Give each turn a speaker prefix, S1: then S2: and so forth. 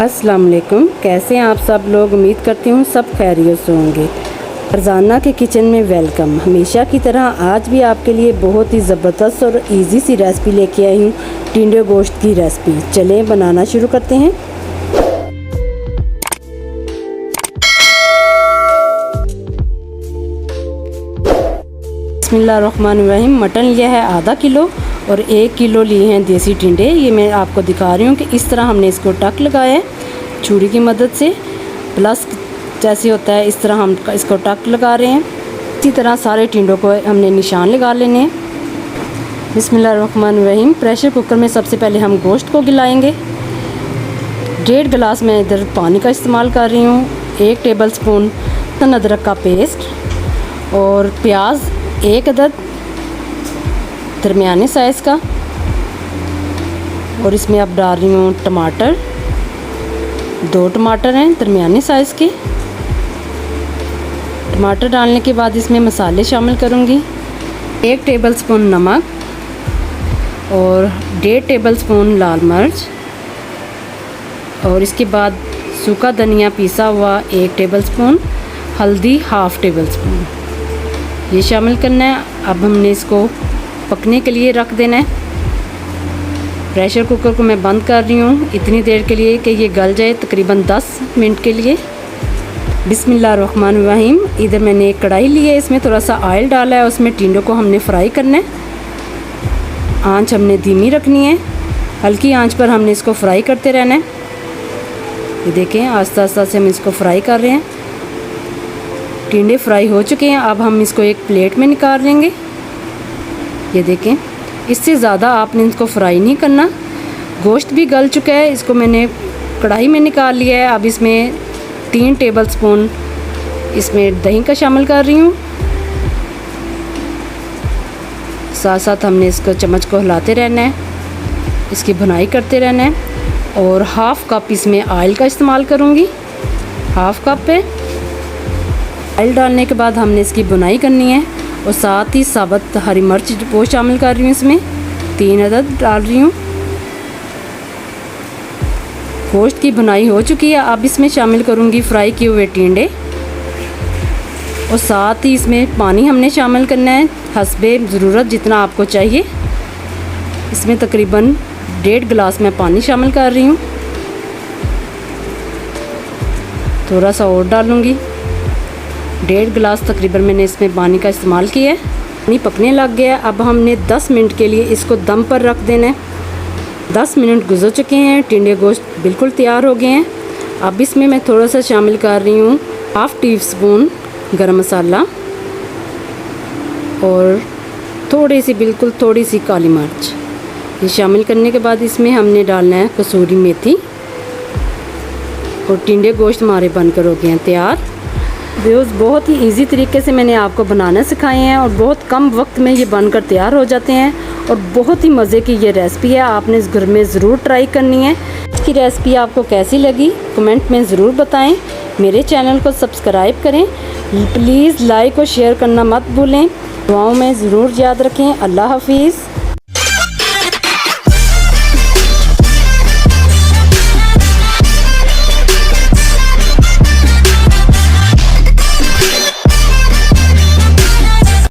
S1: अस्सलाम वालेकुम। कैसे हैं आप सब लोग? उम्मीद करती हूँ सब खैरियत से होंगे। फरजाना के किचन में वेलकम। हमेशा की तरह आज भी आपके लिए बहुत ही ज़बरदस्त और इजी सी रेसिपी लेके आई हूँ, टिंडे गोश्त की रेसिपी। चलें बनाना शुरू करते हैं। बिस्मिल्लाहिर्रहमानिर्रहीम। मटन लिया है आधा किलो और 1 किलो लिए हैं देसी टिंडे। ये मैं आपको दिखा रही हूँ कि इस तरह हमने इसको टक लगाया है छुरी की मदद से। प्लस जैसे होता है इस तरह हम इसको टक लगा रहे हैं। इसी तरह सारे टिंडों को हमने निशान लगा लेने हैं। बिस्मिल्लाहिर्रहमानिर्रहीम। प्रेशर कुकर में सबसे पहले हम गोश्त को गिलाएंगे। 1.5 गिलास मैं इधर पानी का इस्तेमाल कर रही हूँ। 1 टेबल स्पून अदरक का पेस्ट और प्याज 1 अदद दरमियाने साइज़ का। और इसमें अब डाल रही हूँ टमाटर। 2 टमाटर हैं दरमियाने साइज़ के। टमाटर डालने के बाद इसमें मसाले शामिल करूँगी। 1 टेबल स्पून नमक और 1.5 टेबल स्पून लाल मिर्च। और इसके बाद सूखा धनिया पिसा हुआ 1 टेबल स्पून, हल्दी 1/2 टेबल स्पून ये शामिल करना है। अब हमने इसको पकने के लिए रख देना है। प्रेशर कुकर को मैं बंद कर रही हूँ इतनी देर के लिए कि ये गल जाए, तकरीबन 10 मिनट के लिए। बिस्मिल्लाहिर्रहमानिर्रहीम। इधर मैंने एक कढ़ाई ली है, इसमें थोड़ा सा ऑयल डाला है। उसमें टिंडों को हमने फ्राई करना है। आंच हमने धीमी रखनी है, हल्की आंच पर हमने इसको फ्राई करते रहना है। ये देखें आस्ता आस्ता से हम इसको फ्राई कर रहे हैं। टिंडे फ्राई हो चुके हैं। अब हम इसको एक प्लेट में निकाल लेंगे। ये देखें इससे ज़्यादा आपने इसको फ्राई नहीं करना। गोश्त भी गल चुका है, इसको मैंने कढ़ाई में निकाल लिया है। अब इसमें 3 टेबल स्पून इसमें दही का शामिल कर रही हूँ। साथ साथ हमने इसको चम्मच को हिलाते रहना है, इसकी भुनाई करते रहना है। और 1/2 कप इसमें ऑयल का इस्तेमाल करूँगी। 1/2 कप पे ऑयल डालने के बाद हमने इसकी भुनाई करनी है। और साथ ही साबुत हरी मिर्च वो शामिल कर रही हूँ। इसमें 3 अदद डाल रही हूँ। गोश्त की भुनाई हो चुकी है। अब इसमें शामिल करूँगी फ्राई किए हुए टिंडे। और साथ ही इसमें पानी हमने शामिल करना है हस्बे ज़रूरत, जितना आपको चाहिए। इसमें तकरीबन 1.5 गिलास मैं पानी शामिल कर रही हूँ। थोड़ा सा और डालूँगी। 1.5 गिलास तकरीबन मैंने इसमें पानी का इस्तेमाल किया है। पानी पकने लग गया। अब हमने 10 मिनट के लिए इसको दम पर रख देना है। 10 मिनट गुजर चुके हैं, टिंडे गोश्त बिल्कुल तैयार हो गए हैं। अब इसमें मैं थोड़ा सा शामिल कर रही हूँ 1/2 टीस्पून गरम मसाला और बिल्कुल थोड़ी सी काली मिर्च। ये शामिल करने के बाद इसमें हमने डालना है कसूरी मेथी। और टिंडे गोश्त हमारे बनकर हो गए हैं तैयार। व्यूज़ बहुत ही इजी तरीके से मैंने आपको बनाना सिखाए हैं और बहुत कम वक्त में ये बनकर तैयार हो जाते हैं। और बहुत ही मज़े की ये रेसिपी है, आपने इस घर में ज़रूर ट्राई करनी है। इसकी रेसिपी आपको कैसी लगी कमेंट में ज़रूर बताएं। मेरे चैनल को सब्सक्राइब करें। प्लीज़ लाइक और शेयर करना मत भूलें। दुआओं में ज़रूर याद रखें। अल्लाह हाफिज़।